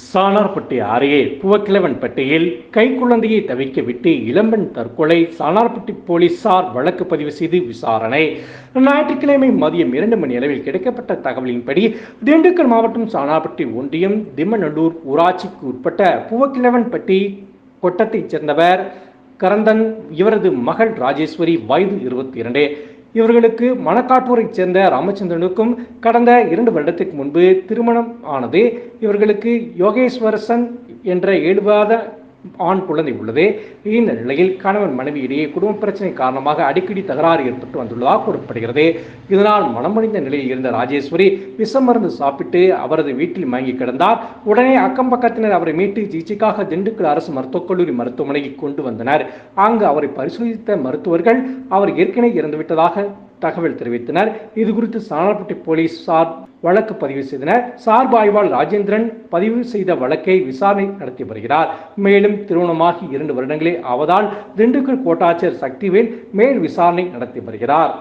சானார்பட்டி அருகே புவக்கிழவன்பட்டியில் கைக்குழந்தையை தவிக்க விட்டு இளம்பெண் தற்கொலை. சானார்பட்டி போலீசார் வழக்கு பதிவு செய்து விசாரணை. ஞாயிற்றுக்கிழமை மதியம் 2 மணி அளவில் கிடைக்கப்பட்ட தகவலின்படி திண்டுக்கல் மாவட்டம் சானார்பட்டி ஒன்றியம் திம்மநல்லூர் ஊராட்சிக்கு உட்பட்ட புவக்கிழவன்பட்டி கொட்டத்தைச் சேர்ந்தவர் கரந்தன். இவரது மகள் ராஜேஸ்வரி வயது 22. இவர்களுக்கு மணக்காட்டூரைச் சேர்ந்த ராமச்சந்திரனுக்கும் கடந்த 2 வருடத்துக்கு முன்பு திருமணம் ஆனது. இவர்களுக்கு யோகேஸ்வரசன் என்ற 7 மாத ஆண் குழந்தை உள்ளது. இந்த நிலையில் கணவன் மனைவி இடையே குடும்ப பிரச்சனை காரணமாக அடிக்கடி தகராறு ஏற்பட்டு வந்துள்ளதாக கூறப்படுகிறது. இதனால் மனமடைந்த நிலையில் இருந்த ராஜேஸ்வரி விஷ மருந்து சாப்பிட்டு அவரது வீட்டில் மயங்கி கிடந்தார். உடனே அக்கம் பக்கத்தினர் அவரை மீட்டு சிகிச்சைக்காக திண்டுக்கல் அரசு மருத்துவக் கல்லூரி மருத்துவமனைக்கு கொண்டு வந்தனர். அங்கு அவரை பரிசோதித்த மருத்துவர்கள் அவர் ஏற்கனவே இறந்துவிட்டதாக தகவல் தெரிவித்தனர். இது குறித்து சானார்பட்டி போலீசார் வழக்கு பதிவு செய்தனர். சார்பு ஆய்வாளர் ராஜேந்திரன் பதிவு செய்த வழக்கை விசாரணை நடத்தி வருகிறார். மேலும் திருமணமாகி 2 வருடங்களே ஆவதால் திண்டுக்கல் கோட்டாட்சியர் சக்திவேல் மேல் விசாரணை நடத்தி வருகிறார்.